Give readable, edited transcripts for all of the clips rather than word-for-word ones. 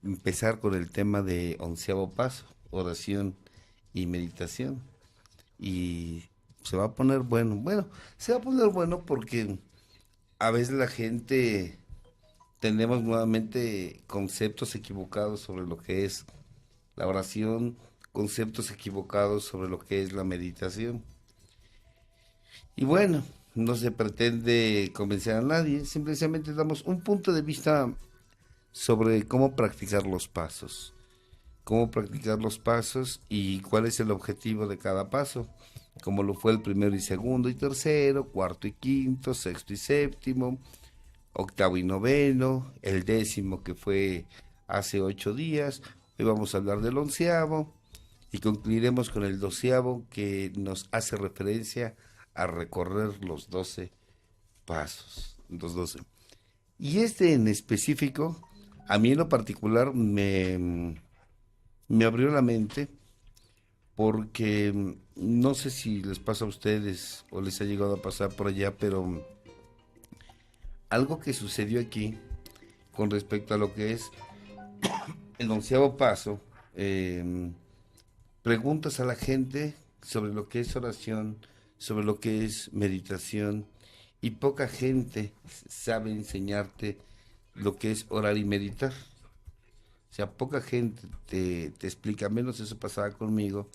empezar con el tema de onceavo paso, oración y meditación. Y se va a poner bueno. Bueno, se va a poner bueno porque a veces la gente tenemos nuevamente conceptos equivocados sobre lo que es la oración, conceptos equivocados sobre lo que es la meditación. Y bueno, no se pretende convencer a nadie, simplemente damos un punto de vista sobre cómo practicar los pasos y cuál es el objetivo de cada paso, como lo fue el primero y segundo y tercero, cuarto y quinto, sexto y séptimo, octavo y noveno, el décimo que fue hace 8 días. Hoy vamos a hablar del onceavo y concluiremos con el doceavo, que nos hace referencia a recorrer los 12 pasos, los 12. Y este en específico, a mí en lo particular me abrió la mente porque no sé si les pasa a ustedes o les ha llegado a pasar por allá, pero algo que sucedió aquí con respecto a lo que es el onceavo paso, eh, preguntas a la gente sobre lo que es oración, sobre lo que es meditación, y poca gente sabe enseñarte lo que es orar y meditar. O sea, poca gente te explica, menos eso pasaba conmigo.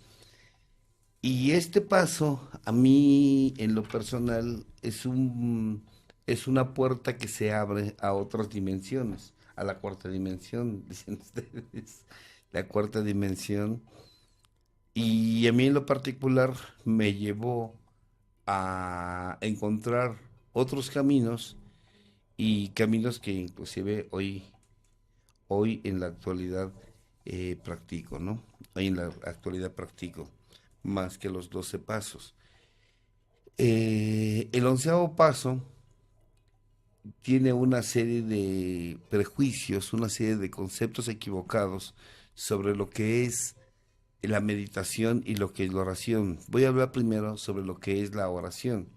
Y este paso, a mí en lo personal, es una puerta que se abre a otras dimensiones, a la cuarta dimensión, dicen ustedes, la cuarta dimensión. Y a mí en lo particular me llevó a encontrar otros caminos, y caminos que inclusive hoy en la actualidad practico, ¿no? Hoy en la actualidad practico más que los 12 pasos. El onceavo paso tiene una serie de prejuicios, una serie de conceptos equivocados sobre lo que es la meditación y lo que es la oración. Voy a hablar primero sobre lo que es la oración.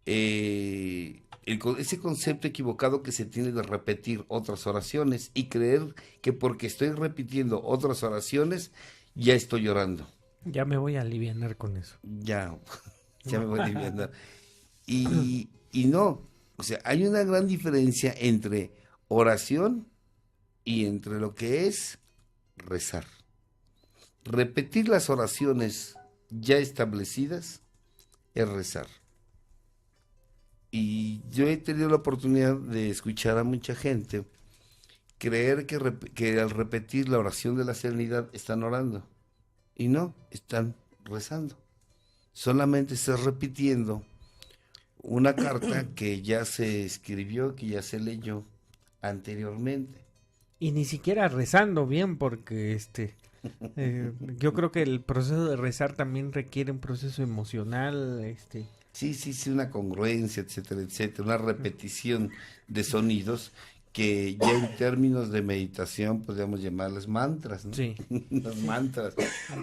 Ese concepto equivocado que se tiene de repetir otras oraciones y creer que porque estoy repitiendo otras oraciones ya estoy llorando. Ya me voy a alivianar con eso. Ya, ya me voy aliviando. Y no, o sea, hay una gran diferencia entre oración y entre lo que es rezar. Repetir las oraciones ya establecidas es rezar. Y yo he tenido la oportunidad de escuchar a mucha gente creer que al repetir la oración de la serenidad están orando. Y no, están rezando. Solamente estás repitiendo una carta que ya se escribió, que ya se leyó anteriormente. Y ni siquiera rezando bien, porque yo creo que el proceso de rezar también requiere un proceso emocional, Sí, sí, sí, una congruencia, etcétera, etcétera, una repetición de sonidos que ya en términos de meditación podríamos llamarles mantras, ¿no? sí. Los mantras.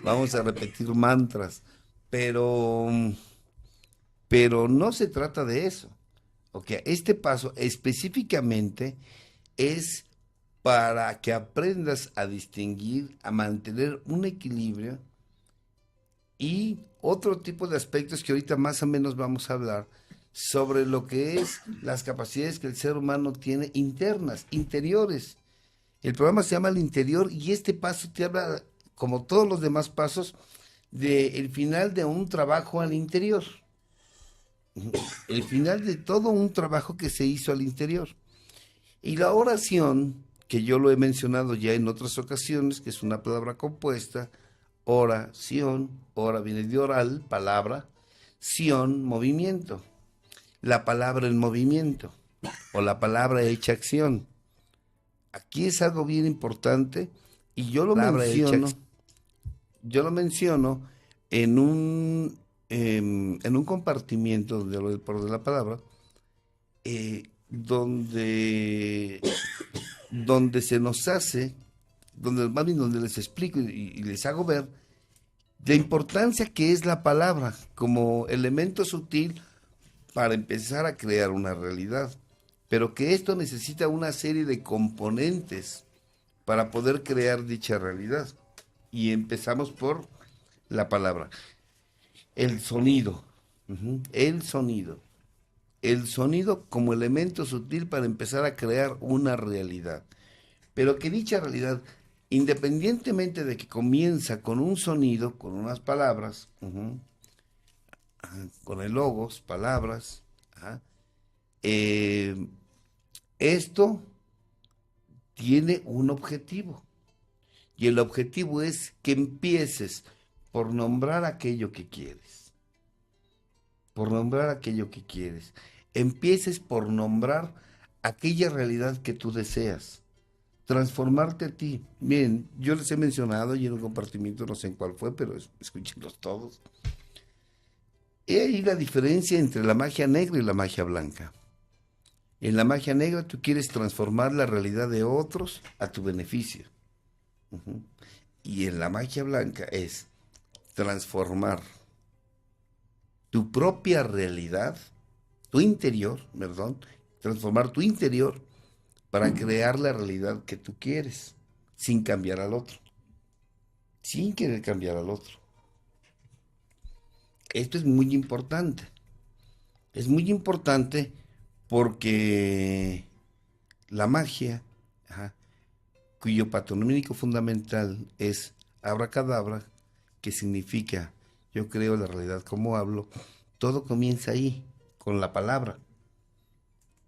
Vamos a repetir mantras, pero, pero no se trata de eso. Ok, este paso específicamente es para que aprendas a distinguir, a mantener un equilibrio y otro tipo de aspectos que ahorita más o menos vamos a hablar sobre lo que es las capacidades que el ser humano tiene internas, interiores. El programa se llama El Interior y este paso te habla, como todos los demás pasos, del final de un trabajo al interior. El final de todo un trabajo que se hizo al interior. Y la oración, que yo lo he mencionado ya en otras ocasiones, que es una palabra compuesta, oración, ora viene de oral, palabra, sion, movimiento. La palabra en movimiento o la palabra hecha acción. Aquí es algo bien importante y yo lo menciono en un compartimiento donde el poder de la palabra, donde se nos hace, más bien donde les explico y les hago ver la importancia que es la palabra como elemento sutil para empezar a crear una realidad, pero que esto necesita una serie de componentes para poder crear dicha realidad. Y empezamos por la palabra. El sonido. El sonido. El sonido como elemento sutil para empezar a crear una realidad. Pero que dicha realidad, independientemente de que comienza con un sonido, con unas palabras, con el logos, palabras, esto tiene un objetivo. Y el objetivo es que empieces por nombrar aquello que quieres. Por nombrar aquello que quieres. Empieces por nombrar aquella realidad que tú deseas. Transformarte a ti. Bien, yo les he mencionado y en un compartimiento, no sé en cuál fue, pero escúchenlos todos. He ahí la diferencia entre la magia negra y la magia blanca. En la magia negra tú quieres transformar la realidad de otros a tu beneficio. Y en la magia blanca es transformar tu propia realidad, tu interior, transformar tu interior para crear la realidad que tú quieres, sin cambiar al otro, sin querer cambiar al otro. Esto es muy importante. Es muy importante porque la magia, cuyo patronímico fundamental es abracadabra, que significa yo creo la realidad como hablo, todo comienza ahí, con la palabra.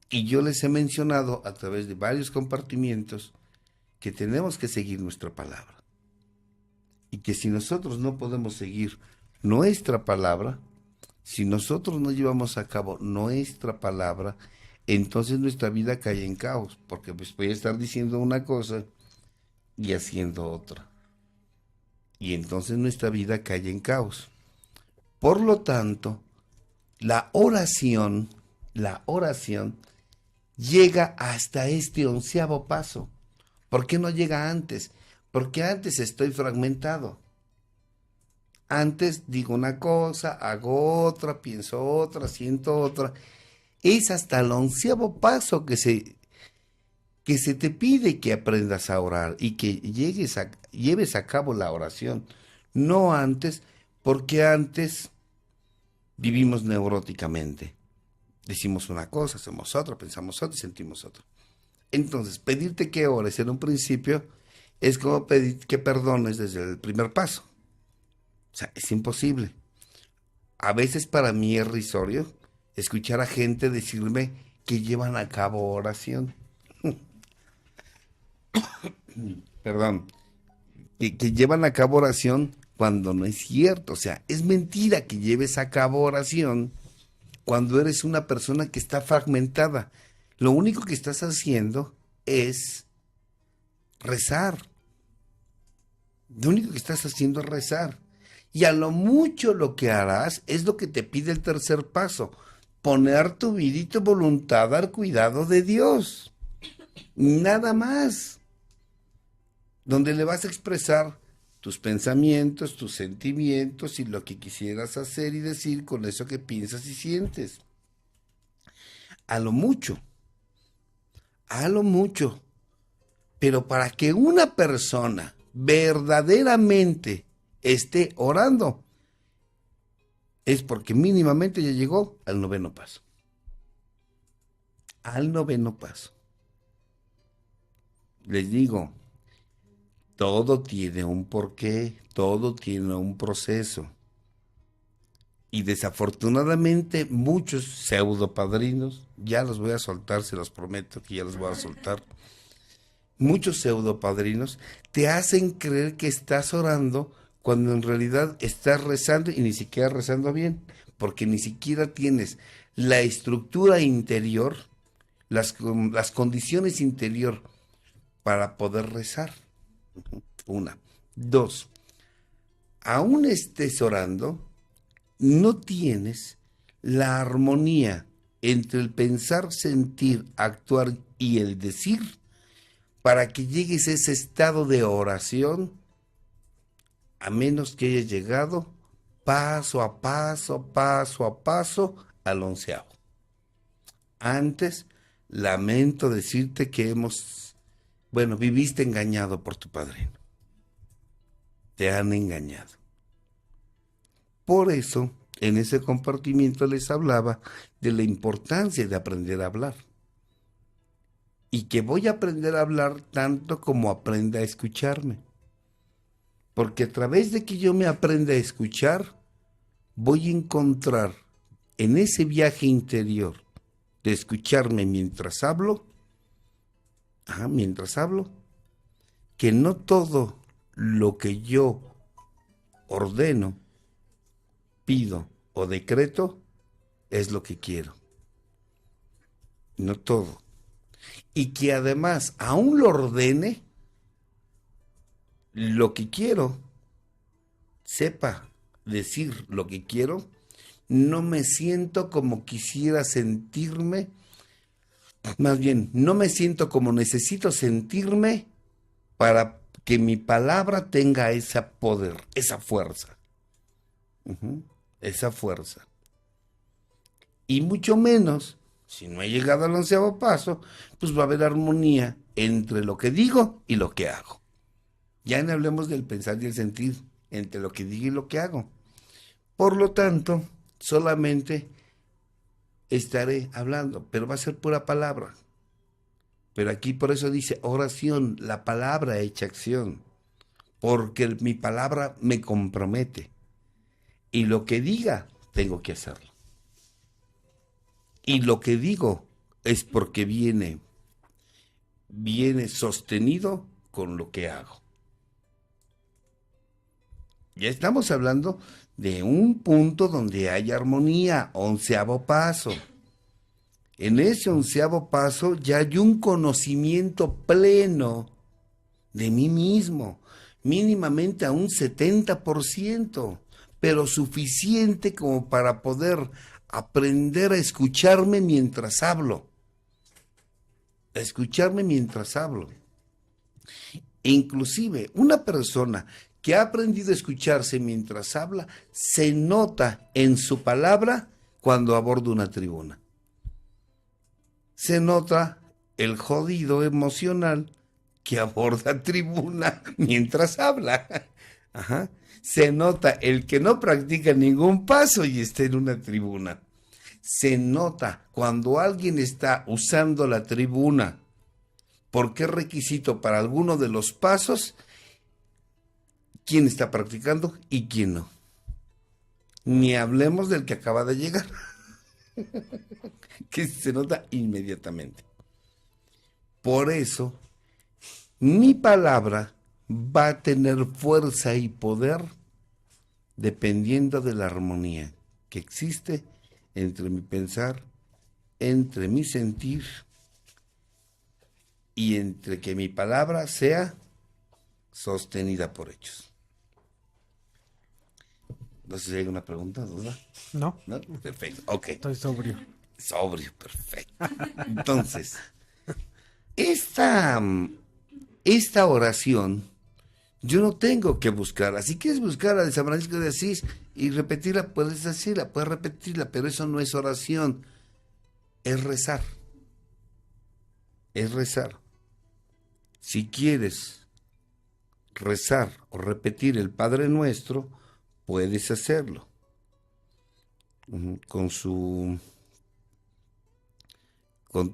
Y yo les he mencionado a través de varios compartimientos que tenemos que seguir nuestra palabra. Y que si nosotros no podemos seguir nuestra palabra, si nosotros no llevamos a cabo nuestra palabra, entonces nuestra vida cae en caos, porque pues voy a estar diciendo una cosa y haciendo otra. Y entonces nuestra vida cae en caos. Por lo tanto, la oración llega hasta este 11º paso. ¿Por qué no llega antes? Porque antes estoy fragmentado. Antes digo una cosa, hago otra, pienso otra, siento otra. Es hasta el 11º paso que se te pide que aprendas a orar y que lleves a cabo la oración. No antes, porque antes vivimos neuróticamente. Decimos una cosa, hacemos otra, pensamos otra y sentimos otra. Entonces, pedirte que ores en un principio es como pedir que perdones desde el primer paso. O sea, es imposible. A veces para mí es irrisorio escuchar a gente decirme que llevan a cabo oración. Perdón. Que llevan a cabo oración cuando no es cierto. O sea, es mentira que lleves a cabo oración cuando eres una persona que está fragmentada. Lo único que estás haciendo es rezar. Lo único que estás haciendo es rezar. Y a lo mucho lo que harás es lo que te pide el tercer paso. Poner tu vida y tu voluntad al cuidado de Dios. Nada más. Donde le vas a expresar tus pensamientos, tus sentimientos y lo que quisieras hacer y decir con eso que piensas y sientes. A lo mucho. Pero para que una persona verdaderamente esté orando, es porque mínimamente ya llegó al 9º paso. Al 9º paso. Les digo, todo tiene un porqué, todo tiene un proceso. Y desafortunadamente muchos pseudopadrinos, ya los voy a soltar, se los prometo que ya los voy a soltar. Muchos pseudopadrinos te hacen creer que estás orando cuando en realidad estás rezando y ni siquiera rezando bien, porque ni siquiera tienes la estructura interior, las condiciones interior para poder rezar. 1. 2. Aún estés orando, no tienes la armonía entre el pensar, sentir, actuar y el decir para que llegues a ese estado de oración, a menos que hayas llegado paso a paso al 11º. Antes, lamento decirte que hemos Bueno, viviste engañado por tu padrino. Te han engañado. Por eso, en ese compartimiento les hablaba de la importancia de aprender a hablar. Y que voy a aprender a hablar tanto como aprenda a escucharme. Porque a través de que yo me aprenda a escuchar, voy a encontrar en ese viaje interior de escucharme mientras hablo, que no todo lo que yo ordeno, pido o decreto es lo que quiero. No todo. Y que además, aún lo ordene, lo que quiero, sepa decir lo que quiero, no me siento como quisiera sentirme, más bien, no me siento como necesito sentirme para que mi palabra tenga ese poder, esa fuerza. Esa fuerza. Y mucho menos, si no he llegado al 11º paso, pues va a haber armonía entre lo que digo y lo que hago. Ya no hablemos del pensar y el sentir, entre lo que digo y lo que hago. Por lo tanto, solamente estaré hablando, pero va a ser pura palabra. Pero aquí por eso dice oración, la palabra hecha acción, porque mi palabra me compromete. Y lo que diga, tengo que hacerlo. Y lo que digo es porque viene sostenido con lo que hago. Ya estamos hablando de un punto donde hay armonía, 11º paso. En ese 11º paso ya hay un conocimiento pleno de mí mismo, mínimamente a un 70%, pero suficiente como para poder aprender a escucharme mientras hablo. A escucharme mientras hablo. Inclusive, una persona que ha aprendido a escucharse mientras habla, se nota en su palabra cuando aborda una tribuna. Se nota el jodido emocional que aborda tribuna mientras habla. Ajá. Se nota el que no practica ningún paso y está en una tribuna. Se nota cuando alguien está usando la tribuna porque es requisito para alguno de los pasos, quién está practicando y quién no. Ni hablemos del que acaba de llegar, que se nota inmediatamente. Por eso, mi palabra va a tener fuerza y poder dependiendo de la armonía que existe entre mi pensar, entre mi sentir y entre que mi palabra sea sostenida por hechos. No sé si hay una pregunta, duda. ¿No? ¿No? Perfecto, ok. Estoy sobrio. Sobrio, perfecto. Entonces, esta oración yo no tengo que buscarla. Si quieres buscar a de San Francisco de Asís y repetirla, puedes decirla, puedes repetirla, pero eso no es oración, es rezar. Es rezar. Si quieres rezar o repetir el Padre Nuestro, puedes hacerlo con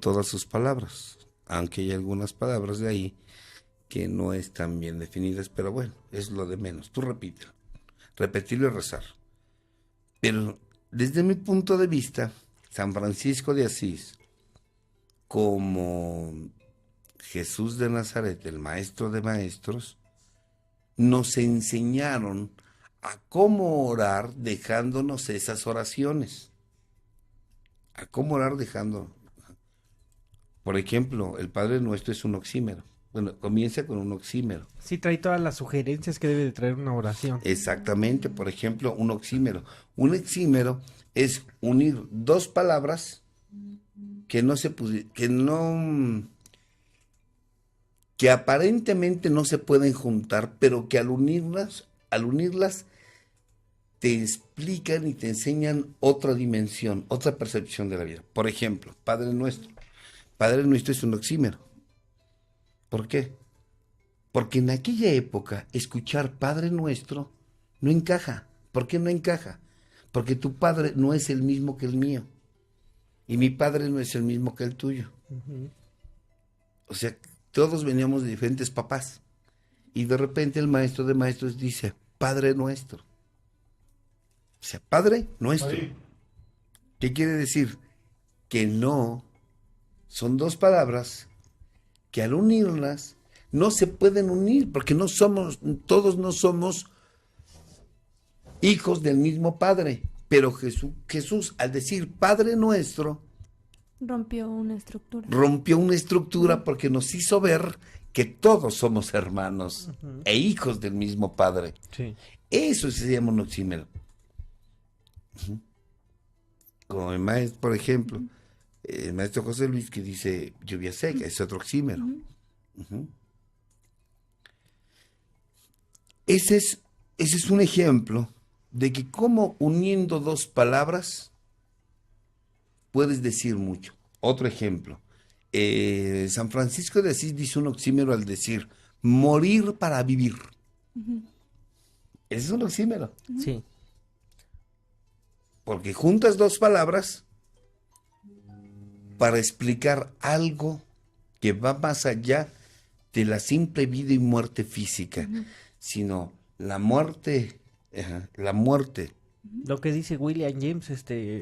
todas sus palabras, aunque hay algunas palabras de ahí que no están bien definidas, pero bueno, es lo de menos. Tú repítelo, repetirlo y rezar. Pero desde mi punto de vista, San Francisco de Asís, como Jesús de Nazaret, el maestro de maestros, nos enseñaron a cómo orar dejándonos esas oraciones. A cómo orar dejando. Por ejemplo, el Padre Nuestro es un oxímero. Bueno, comienza con un oxímero. Sí, trae todas las sugerencias que debe de traer una oración. Exactamente, por ejemplo, un oxímero. Un oxímero es unir dos palabras que aparentemente no se pueden juntar, pero que al unirlas te explican y te enseñan otra dimensión, otra percepción de la vida. Por ejemplo, Padre Nuestro. Padre Nuestro es un oxímero. ¿Por qué? Porque en aquella época escuchar Padre Nuestro no encaja. ¿Por qué no encaja? Porque tu padre no es el mismo que el mío. Y mi padre no es el mismo que el tuyo. Ujú. O sea, todos veníamos de diferentes papás. Y de repente el maestro de maestros dice, Padre Nuestro. O sea, Padre Nuestro. Ahí. ¿Qué quiere decir? Que no, son dos palabras que al unirlas no se pueden unir, porque no somos, todos no somos hijos del mismo Padre. Pero Jesús, al decir Padre Nuestro, Rompió una estructura. rompió una estructura porque nos hizo ver que todos somos hermanos e hijos del mismo Padre. Sí. Eso se llama un oxímero. Como el maestro, por ejemplo, el maestro José Luis que dice lluvia seca, es otro oxímero. Ujú. Ese es un ejemplo de que cómo uniendo dos palabras puedes decir mucho. Otro ejemplo, San Francisco de Asís dice un oxímero al decir morir para vivir. Ese es un oxímero, Sí. porque juntas dos palabras para explicar algo que va más allá de la simple vida y muerte física, sino la muerte, la muerte. Lo que dice William James,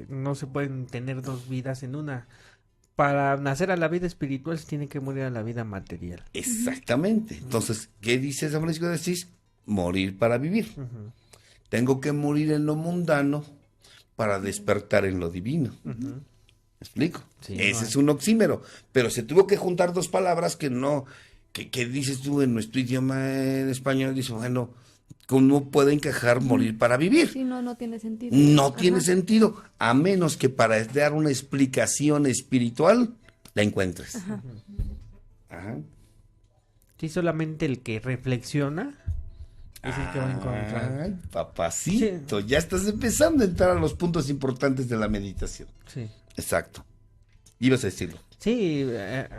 no se pueden tener dos vidas en una. Para nacer a la vida espiritual se tiene que morir a la vida material. Exactamente. Entonces, ¿qué dice San Francisco de Asís? Morir para vivir. Ujú. Tengo que morir en lo mundano para despertar en lo divino. Ujú. ¿Me explico? Sí, Ese no es un oxímero, pero se tuvo que juntar dos palabras que no, que dices tú en nuestro idioma en español, dices, bueno, ¿cómo puede encajar morir para vivir? Sí, no tiene sentido. No tiene Ajá. sentido, a menos que para dar una explicación espiritual la encuentres. Ajá. Ajá. Sí, solamente el que reflexiona es el que va a encontrar. Ay, papacito, ya estás empezando a entrar a los puntos importantes de la meditación. Sí. Exacto. Ibas a decirlo. Sí,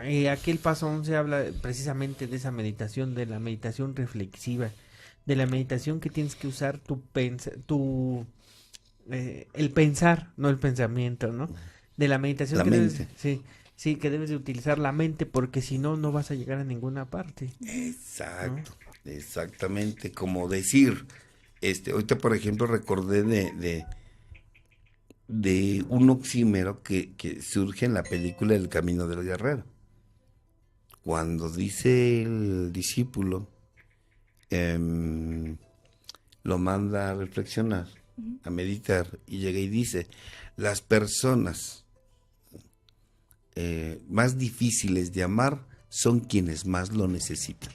y aquí el paso 11 habla precisamente de esa meditación, de la meditación reflexiva, de la meditación que tienes que usar el pensar, no el pensamiento, ¿no? De la meditación La que mente. sí, que debes de utilizar la mente porque si no, no vas a llegar a ninguna parte. Exacto, exactamente. Como decir, ahorita por ejemplo recordé de un oxímero que surge en la película El Camino del Guerrero. Cuando dice el discípulo, lo manda a reflexionar, a meditar, y llega y dice, las personas más difíciles de amar son quienes más lo necesitan.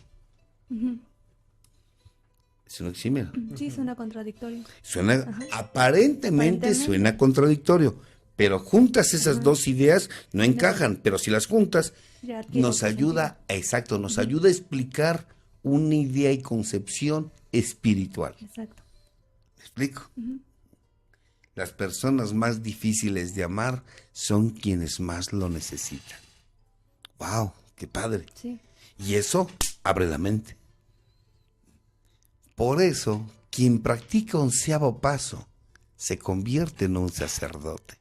Es un oxímero. Sí, suena contradictorio. Suena, aparentemente suena contradictorio, pero juntas esas dos ideas no encajan, pero si las juntas Ya adquiere nos otro ayuda, exacto, nos ayuda a explicar una idea y concepción espiritual. sentido. Exacto. ¿Me explico? Las personas más difíciles de amar son quienes más lo necesitan. ¡Wow! ¡Qué padre! Sí. Y eso abre la mente. Por eso, quien practica 11º paso se convierte en un sacerdote.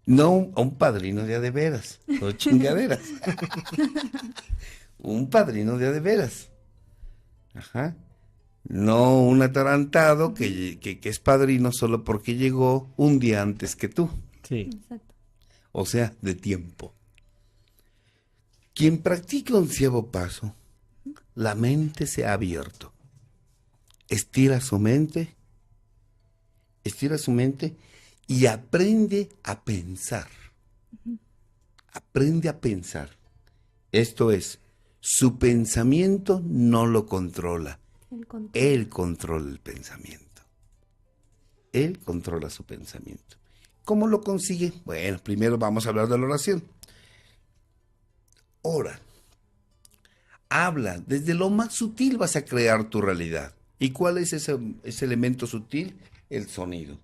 No a un padrino de a de veras, no chingaderas. Un padrino de a de veras. Ajá. No un atarantado que es padrino solo porque llegó un día antes que tú. Sí. Exacto. O sea, de tiempo. Quien practica 11º paso, la mente se ha abierto. Estira su mente y aprende a pensar. Aprende a pensar. Esto es, su pensamiento no lo controla. El control. Él controla el pensamiento. Él controla su pensamiento. ¿Cómo lo consigue? Bueno, primero vamos a hablar de la oración. Ora. Habla. Desde lo más sutil vas a crear tu realidad. ¿Y cuál es ese elemento sutil? El sonido.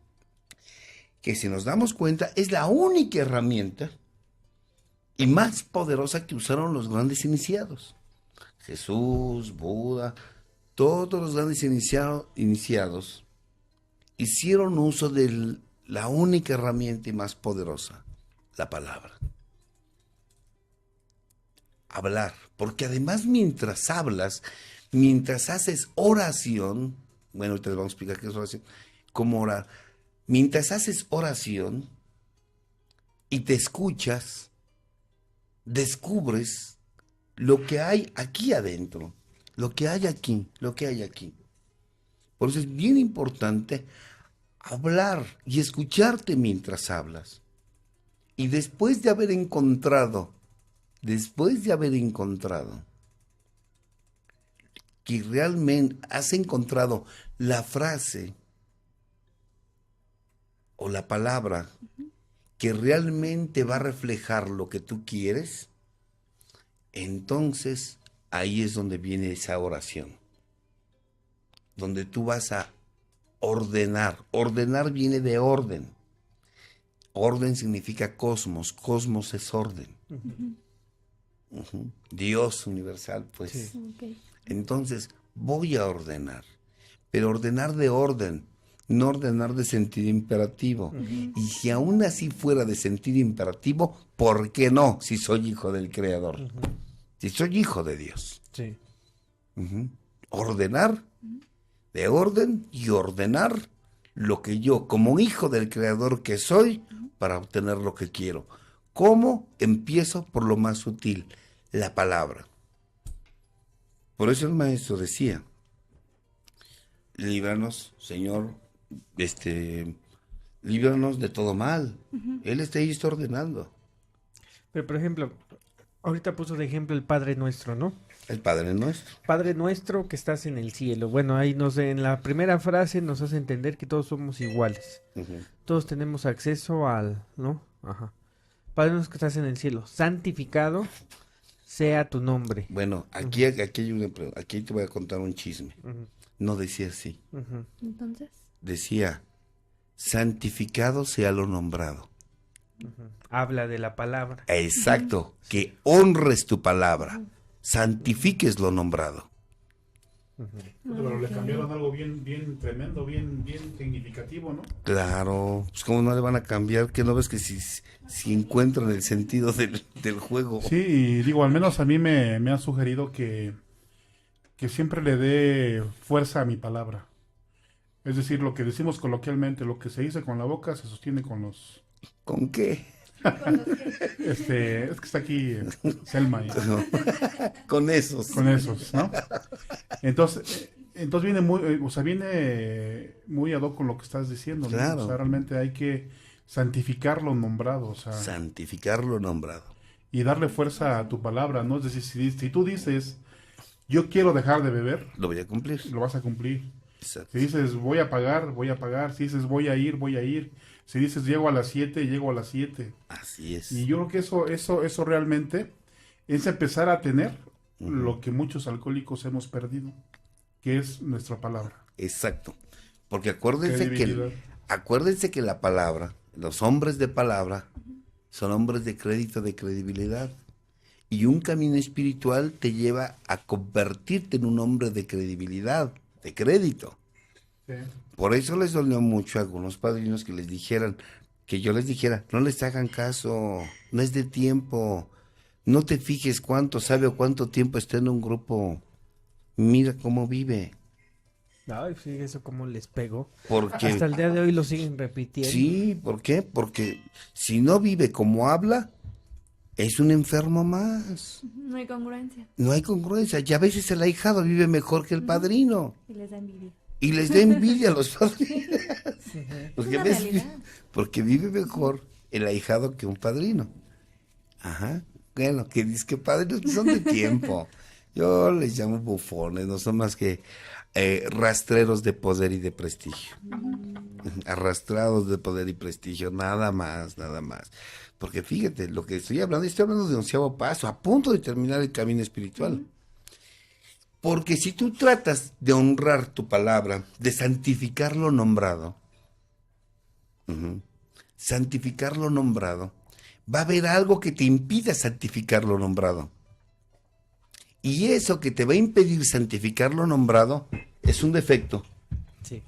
Que si nos damos cuenta es la única herramienta y más poderosa que usaron los grandes iniciados. Jesús, Buda, todos los grandes iniciados hicieron uso de la única herramienta y más poderosa, la palabra. Hablar, porque además mientras hablas, mientras haces oración, bueno, ahorita les vamos a explicar qué es oración, cómo orar, mientras haces oración y te escuchas, descubres lo que hay aquí adentro, lo que hay aquí, lo que hay aquí. Por eso es bien importante hablar y escucharte mientras hablas. Y después de haber encontrado que realmente has encontrado la frase o la palabra que realmente va a reflejar lo que tú quieres, entonces ahí es donde viene esa oración, donde tú vas a ordenar. Ordenar viene de orden. Orden significa cosmos, cosmos es orden. Dios universal, pues. Sí. Ok. Entonces, voy a ordenar, pero ordenar de orden, no ordenar de sentido imperativo. Y si aún así fuera de sentido imperativo, ¿por qué no? Si soy hijo del Creador, si soy hijo de Dios. Sí. Ordenar de orden y ordenar lo que yo, como hijo del Creador que soy, para obtener lo que quiero. ¿Cómo? Empiezo por lo más sutil, la palabra. Por eso el maestro decía, líbranos, Señor, líbranos de todo mal. Él está ahí, está ordenando. Pero, por ejemplo, ahorita puso de ejemplo el Padre Nuestro, ¿no? El Padre Nuestro. Padre Nuestro que estás en el cielo. Bueno, ahí en la primera frase nos hace entender que todos somos iguales. Todos tenemos acceso ¿no? Ajá. Padre Nuestro que estás en el cielo, santificado sea tu nombre. Bueno, aquí te voy a contar un chisme. No decía así. Entonces, Decía, santificado sea lo nombrado. Habla de la palabra. Exacto, que honres tu palabra, santifiques lo nombrado. Pero le cambiaron algo bien, bien tremendo, bien, bien significativo, ¿no? Claro, pues cómo no le van a cambiar, que no ves que si encuentran el sentido del juego. Sí, y digo, al menos a mí me han sugerido que siempre le dé fuerza a mi palabra. Es decir, lo que decimos coloquialmente, lo que se dice con la boca se sostiene con los... ¿Con qué? es que está aquí Selma. Con esos. Con esos, ¿no? Entonces viene muy ad hoc con lo que estás diciendo, ¿no? Claro. O sea, realmente hay que santificar lo nombrado, o sea, Santificar lo nombrado. y darle fuerza a tu palabra, ¿no? Es decir, si tú dices, yo quiero dejar de beber, Lo voy a cumplir. lo vas a cumplir. Exacto. Si dices, voy a pagar. Si dices, voy a ir. Si dices, llego a las 7, llego a las 7. Así es. Y yo creo que eso realmente es empezar a tener lo que muchos alcohólicos hemos perdido, que es nuestra palabra. Exacto. Porque acuérdense Credibilidad. que la palabra, los hombres de palabra, son hombres de crédito, de credibilidad. Y un camino espiritual te lleva a convertirte en un hombre de credibilidad, de crédito. Sí. Por eso les dolió mucho a algunos padrinos que yo les dijera, no les hagan caso, no es de tiempo, no te fijes cuánto sabe o cuánto tiempo está en un grupo, mira cómo vive. Ay, sí, eso como les pegó. Porque, Hasta el día de hoy lo siguen repitiendo. sí, ¿por qué? Porque si no vive como habla, es un enfermo más. no hay congruencia. No hay congruencia, y a veces el ahijado vive mejor que el padrino. Y les da envidia. Y les da envidia a los padrinos. Porque, una realidad. porque vive mejor el ahijado que un padrino. Ajá. Bueno, que dice que padrinos que son de tiempo. Yo les llamo bufones, no son más que rastreros de poder y de prestigio. Arrastrados de poder y prestigio, nada más, nada más. Porque fíjate, lo que estoy hablando de 11º paso, a punto de terminar el camino espiritual. Porque si tú tratas de honrar tu palabra, de santificar lo nombrado, santificar lo nombrado, va a haber algo que te impida santificar lo nombrado. Y eso que te va a impedir santificar lo nombrado es un defecto. Sí.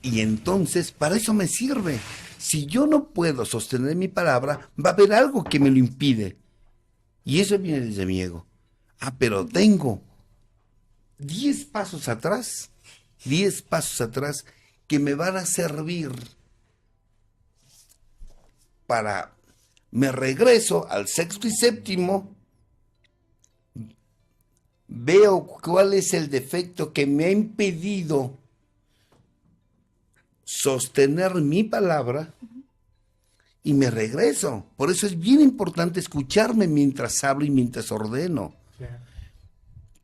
Y entonces, para eso me sirve. Si yo no puedo sostener mi palabra, va a haber algo que me lo impide. Y eso viene desde mi ego. Ah, pero tengo 10 pasos atrás, 10 pasos atrás que me van a servir para... Me regreso al sexto y séptimo, veo cuál es el defecto que me ha impedido sostener mi palabra y me regreso. Por eso es bien importante escucharme mientras hablo y mientras ordeno. Sí.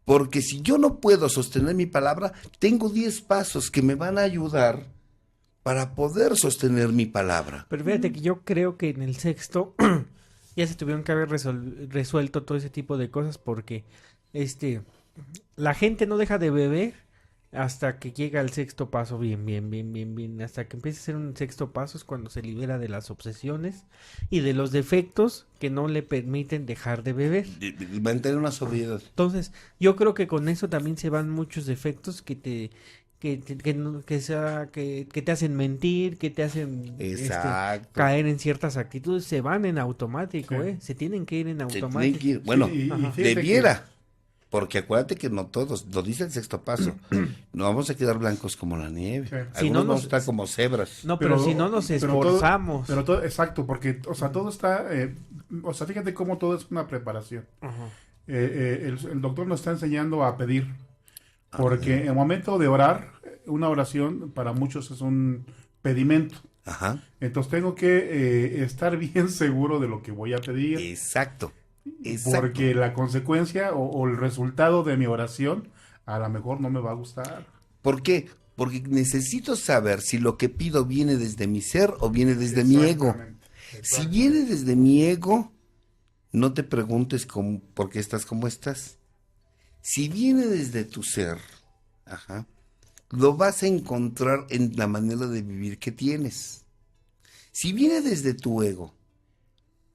Porque si yo no puedo sostener mi palabra, tengo 10 pasos que me van a ayudar para poder sostener mi palabra. Pero fíjate que yo creo que en el sexto ya se tuvieron que haber resuelto todo ese tipo de cosas porque la gente no deja de beber hasta que llega al sexto paso bien. Hasta que empieza a ser un sexto paso es cuando se libera de las obsesiones y de los defectos que no le permiten dejar de beber. Y mantener una sobriedad. Entonces, yo creo que con eso también se van muchos defectos que te hacen mentir, que te hacen Exacto. caer en ciertas actitudes, se van en automático, Sí. se tienen que ir en Se tienen automático. que ir. Bueno, Sí, y Ajá. fíjate debiera. Porque acuérdate que no todos, lo dice el sexto paso, no vamos a quedar blancos como la nieve. Sí. Algunos Si no vamos nos- a estar como cebras. No, pero si no nos pero todo- esforzamos. pero todo, exacto, porque, o sea, todo está, o sea, fíjate cómo todo es una preparación. Ajá. El doctor nos está enseñando a pedir, porque en el momento de orar, una oración para muchos es un pedimento. Ajá. Entonces tengo que estar bien seguro de lo que voy a pedir, Exacto. Exacto. porque la consecuencia o el resultado de mi oración a lo mejor no me va a gustar. ¿Por qué? Porque necesito saber si lo que pido viene desde mi ser o viene desde mi ego. Exactamente. Si viene desde mi ego, no te preguntes por qué estás como estás. Si viene desde tu ser, ajá, lo vas a encontrar en la manera de vivir que tienes. Si viene desde tu ego,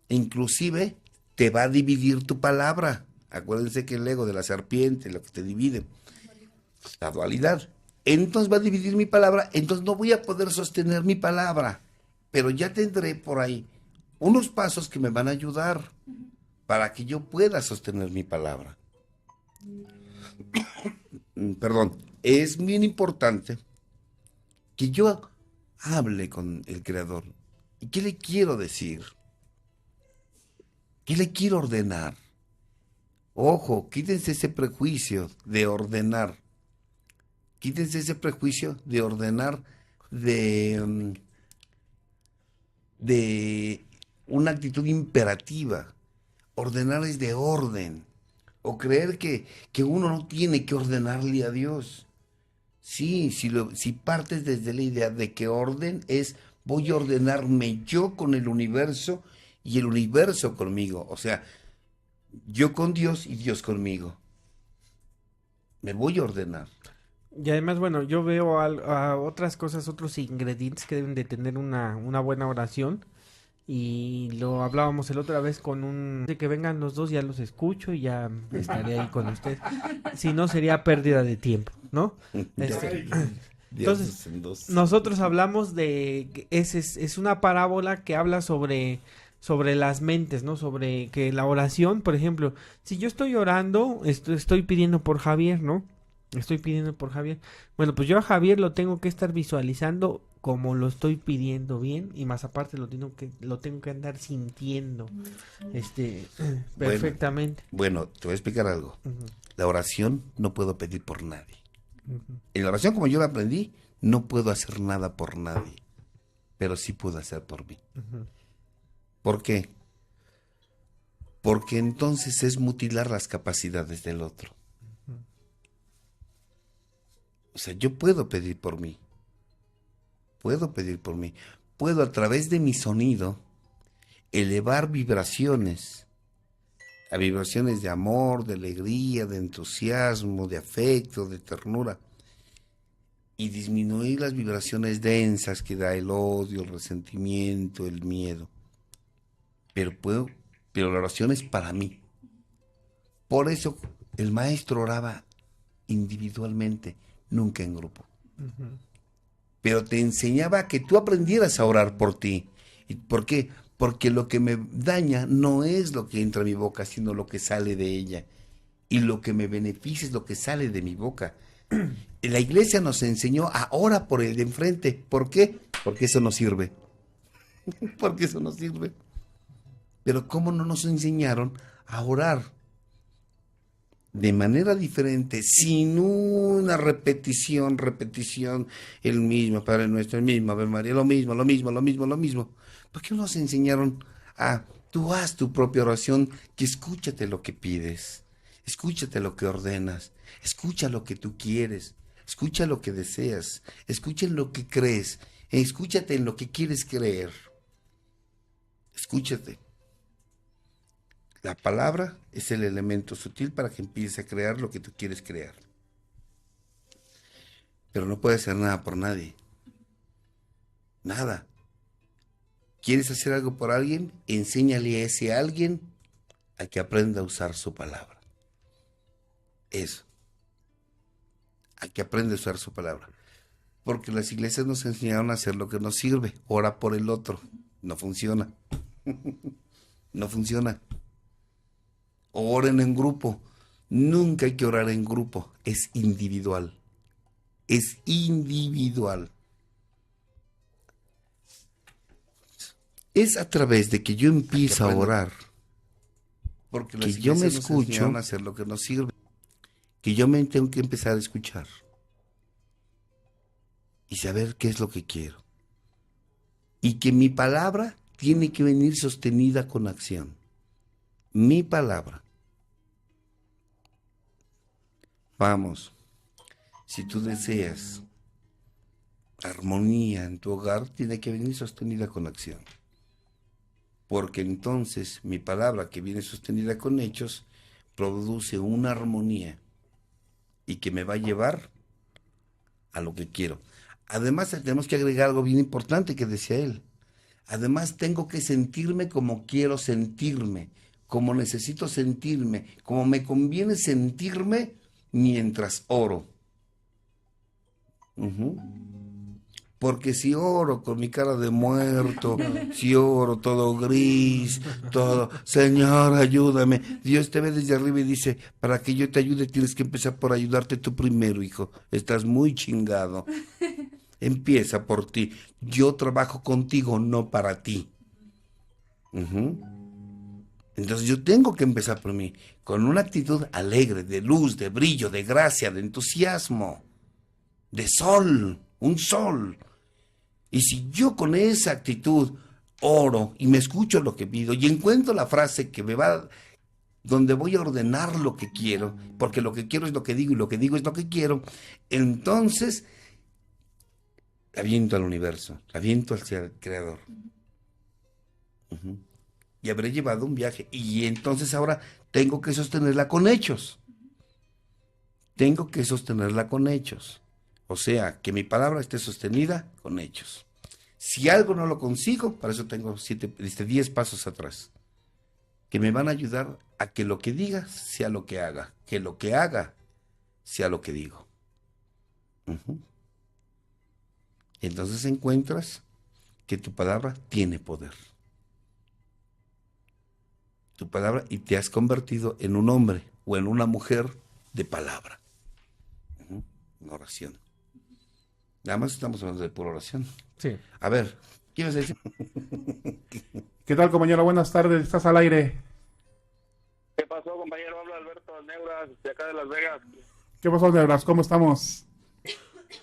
inclusive te va a dividir tu palabra. Acuérdense que el ego de la serpiente, lo que te divide, la dualidad. Entonces va a dividir mi palabra, entonces no voy a poder sostener mi palabra, pero ya tendré por ahí unos pasos que me van a ayudar para que yo pueda sostener mi palabra. Perdón, es bien importante que yo hable con el Creador. ¿Y qué le quiero decir? ¿Qué le quiero ordenar? Ojo, quítense ese prejuicio de ordenar. Quítense ese prejuicio de ordenar de una actitud imperativa. Ordenar es de orden. O creer que uno no tiene que ordenarle a Dios. Sí, si partes desde la idea de que orden es voy a ordenarme yo con el universo y el universo conmigo. O sea, yo con Dios y Dios conmigo. Me voy a ordenar. Y además, bueno, yo veo a otras cosas, otros ingredientes que deben de tener una buena oración. Y lo hablábamos el otra vez de que vengan los dos, ya los escucho y ya estaré ahí con usted. Si no, sería pérdida de tiempo, ¿no? Entonces, en dos. nosotros hablamos de que es una parábola que habla sobre las mentes, ¿no? Sobre que la oración, por ejemplo, si yo estoy orando, estoy pidiendo por Javier, ¿no? Estoy pidiendo por Javier. Bueno, pues yo a Javier lo tengo que estar visualizando como lo estoy pidiendo bien y más aparte lo tengo que andar sintiendo perfectamente. Bueno, te voy a explicar algo. Ujú, La oración no puedo pedir por nadie. ujú. En la oración, como yo la aprendí, no puedo hacer nada por nadie, pero sí puedo hacer por mí. Ujú. ¿Por qué? Porque entonces es mutilar las capacidades del otro. O sea, yo puedo pedir por mí. Puedo pedir por mí. Puedo a través de mi sonido elevar vibraciones. A vibraciones de amor, de alegría, de entusiasmo, de afecto, de ternura. Y disminuir las vibraciones densas que da el odio, el resentimiento, el miedo. pero la oración es para mí. Por eso el maestro oraba individualmente, nunca en grupo. Pero te enseñaba a que tú aprendieras a orar por ti. ¿Y por qué? Porque lo que me daña no es lo que entra a mi boca, sino lo que sale de ella. Y lo que me beneficia es lo que sale de mi boca. La iglesia nos enseñó a orar por el de enfrente. ¿Por qué? Porque eso no sirve. Porque eso no sirve. Pero ¿cómo no nos enseñaron a orar de manera diferente, sin una repetición, el mismo, Padre Nuestro, el mismo, Ave María, lo mismo? ¿Por qué no nos enseñaron a, tú haz tu propia oración, que escúchate lo que pides, escúchate lo que ordenas, escucha lo que tú quieres, escucha lo que deseas, escucha en lo que crees, escúchate en lo que quieres creer, escúchate. La palabra es el elemento sutil para que empieces a crear lo que tú quieres crear. Pero no puedes hacer nada por nadie. Nada. ¿Quieres hacer algo por alguien? Enséñale a ese alguien a que aprenda a usar su palabra. Eso. A que aprenda a usar su palabra. Porque las iglesias nos enseñaron a hacer lo que nos sirve. Ora por el otro. No funciona. No funciona. Oren en grupo. Nunca hay que orar en grupo. Es individual. Es individual. Es a través de que yo empiezo a orar, porque que yo me escucho, a hacer lo que nos sirve, que yo me tengo que empezar a escuchar y saber qué es lo que quiero. Y que mi palabra tiene que venir sostenida con acción. Mi palabra. Vamos, si tú deseas armonía en tu hogar, tiene que venir sostenida con acción. Porque entonces mi palabra, que viene sostenida con hechos, produce una armonía y que me va a llevar a lo que quiero. Además, tenemos que agregar algo bien importante que decía él. Además, tengo que sentirme como quiero sentirme, como necesito sentirme, como me conviene sentirme mientras oro. Porque si oro con mi cara de muerto, si oro todo gris, todo, Señor, ayúdame. Dios te ve desde arriba y dice, para que yo te ayude tienes que empezar por ayudarte tú primero, hijo. Estás muy chingado. Empieza por ti. Yo trabajo contigo, no para ti. Entonces yo tengo que empezar por mí, con una actitud alegre, de luz, de brillo, de gracia, de entusiasmo, de sol, un sol. Y si yo con esa actitud oro y me escucho lo que pido y encuentro la frase que me va, donde voy a ordenar lo que quiero, porque lo que quiero es lo que digo y lo que digo es lo que quiero, entonces aviento al universo, aviento hacia el Creador. Y habré llevado un viaje. Y entonces ahora tengo que sostenerla con hechos. Tengo que sostenerla con hechos. O sea, que mi palabra esté sostenida con hechos. Si algo no lo consigo, para eso tengo 10 pasos atrás, que me van a ayudar a que lo que diga sea lo que haga, que lo que haga sea lo que digo. Entonces encuentras que tu palabra tiene poder. Tu palabra, y te has convertido en un hombre o en una mujer de palabra. Una oración. Nada más estamos hablando de pura oración. Sí. A ver, ¿qué ibas a decir? ¿Qué tal, compañero? Buenas tardes, estás al aire. ¿Qué pasó, compañero? Habla Alberto Neuras, de acá de Las Vegas. ¿Qué pasó, Neuras? ¿Cómo estamos?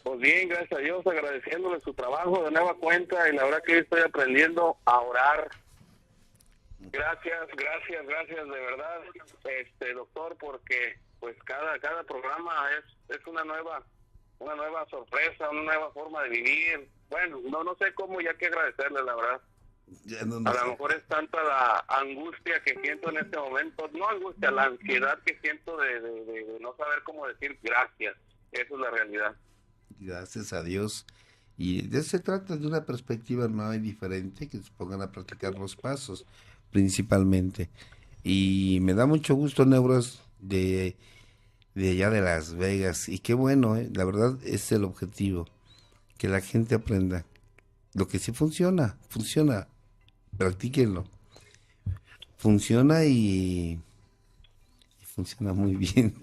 Pues bien, gracias a Dios, agradeciéndole su trabajo de nueva cuenta, y la verdad que hoy estoy aprendiendo a orar. Gracias, de verdad, doctor, porque pues cada programa es una nueva sorpresa, una nueva forma de vivir. Bueno, no sé cómo, ya que agradecerle, la verdad. A lo mejor es tanta la angustia que siento en este momento, no angustia, la ansiedad que siento de no saber cómo decir gracias. Eso es la realidad. Gracias a Dios. Y de eso se trata, de una perspectiva nueva y diferente, que se pongan a practicar los pasos. principalmente. Y me da mucho gusto, Neuros, de allá de Las Vegas. Y qué bueno, la verdad es el objetivo, que la gente aprenda. Lo que sí funciona, practíquenlo. Funciona y funciona muy bien.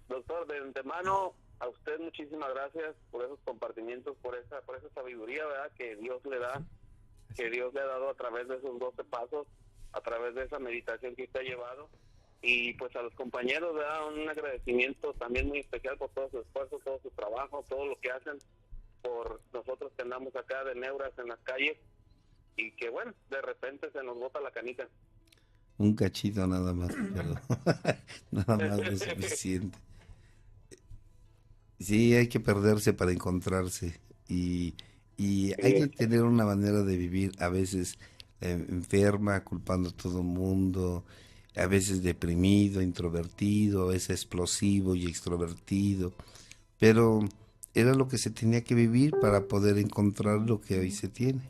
Doctor, de antemano, a usted muchísimas gracias por esos compartimientos, por esa sabiduría, ¿verdad?, que Dios le da, que Dios le ha dado a través de esos 12 pasos, a través de esa meditación que usted ha llevado. Y pues a los compañeros, ¿verdad?, un agradecimiento también muy especial por todo su esfuerzo, todo su trabajo, todo lo que hacen por nosotros que andamos acá de neuras en las calles, y que bueno, de repente se nos bota la canica. Un cachito nada más, pero nada más es suficiente. Sí, hay que perderse para encontrarse y hay que tener una manera de vivir a veces enferma, culpando a todo el mundo, a veces deprimido, introvertido, a veces explosivo y extrovertido, pero era lo que se tenía que vivir para poder encontrar lo que hoy se tiene.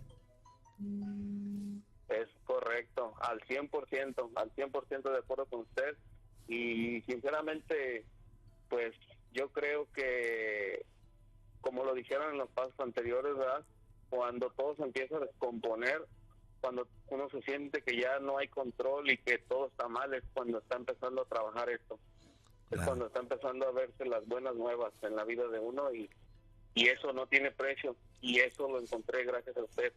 Es correcto, al 100% de acuerdo con usted, y sinceramente, pues yo creo que, como lo dijeron en los pasos anteriores, ¿verdad?, cuando todo se empieza a descomponer, cuando uno se siente que ya no hay control y que todo está mal, es cuando está empezando a trabajar esto. Es cuando está empezando a verse las buenas nuevas en la vida de uno, y eso no tiene precio, y eso lo encontré gracias a usted.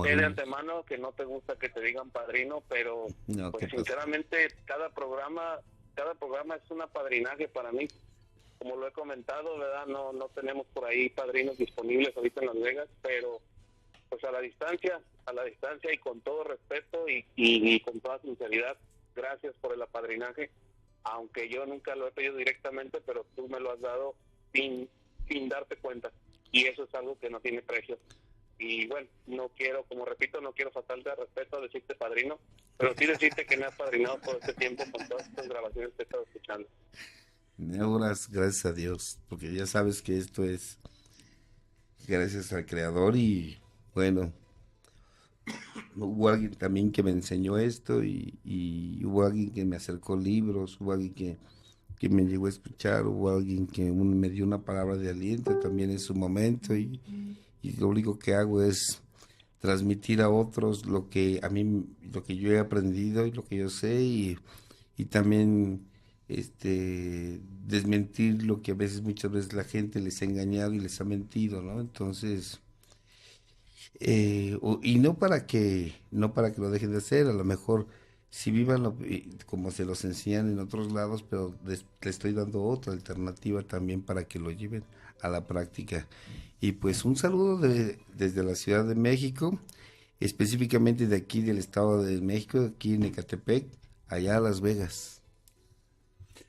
Sé de antemano que no te gusta que te digan padrino, pero no, pues sinceramente cada programa es un apadrinaje para mí. Como lo he comentado, ¿verdad? No tenemos por ahí padrinos disponibles ahorita en Las Vegas, pero pues a la distancia y con todo respeto y con toda sinceridad, gracias por el apadrinaje, aunque yo nunca lo he pedido directamente, pero tú me lo has dado sin darte cuenta, y eso es algo que no tiene precio. Y bueno, no quiero faltarte al respeto a decirte padrino, pero sí decirte que me has padrinado todo este tiempo con todas estas grabaciones que he estado escuchando. Neuras, gracias a Dios, porque ya sabes que esto es gracias al Creador, y bueno, hubo alguien también que me enseñó esto, y hubo alguien que me acercó libros, hubo alguien que me llegó a escuchar, hubo alguien que me dio una palabra de aliento también en su momento, y lo único que hago es transmitir a otros lo que yo he aprendido y lo que yo sé, y también desmentir lo que muchas veces la gente les ha engañado y les ha mentido, ¿no? Entonces, y no para que lo dejen de hacer, a lo mejor si vivan como se los enseñan en otros lados, pero le estoy dando otra alternativa también para que lo lleven a la práctica. Y pues un saludo desde la Ciudad de México, específicamente de aquí del Estado de México, aquí en Ecatepec, allá a Las Vegas.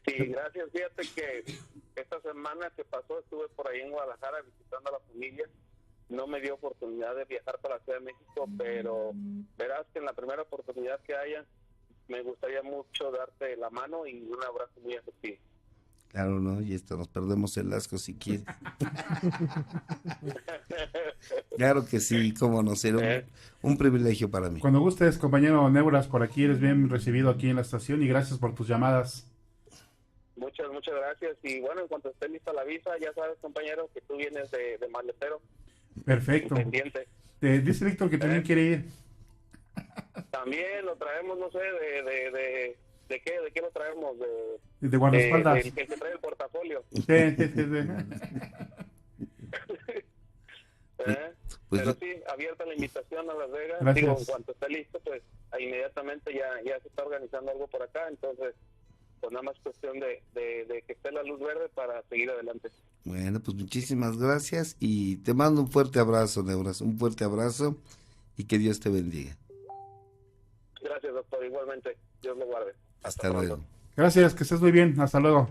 Sí, gracias. Fíjate que esta semana que pasó estuve por ahí en Guadalajara visitando a la familia. No me dio oportunidad de viajar para la Ciudad de México, pero verás que en la primera oportunidad que haya, me gustaría mucho darte la mano y un abrazo muy afectivo. Claro, ¿no? Y nos perdemos el asco si quieres. Claro que sí, cómo no, será un privilegio para mí. Cuando gustes, compañero Neuras, por aquí eres bien recibido aquí en la estación, y gracias por tus llamadas. Muchas gracias. Y bueno, en cuanto esté lista la visa, ya sabes, compañero, que tú vienes de maletero. Perfecto. Pendiente. Dice Víctor que también quiere ir. También lo traemos, no sé, ¿de qué lo traemos? De guardaespaldas. El que trae el portafolio. Sí. Pero sí, abierta la invitación a Las Vegas. Gracias. Digo, en cuanto esté listo, pues inmediatamente ya se está organizando algo por acá, entonces pues nada más cuestión de que esté la luz verde para seguir adelante. Bueno, pues muchísimas gracias y te mando un fuerte abrazo, Neuras, un fuerte abrazo, y que Dios te bendiga. Gracias, doctor, igualmente, Dios lo guarde. Hasta luego. Gracias, que estés muy bien, hasta luego.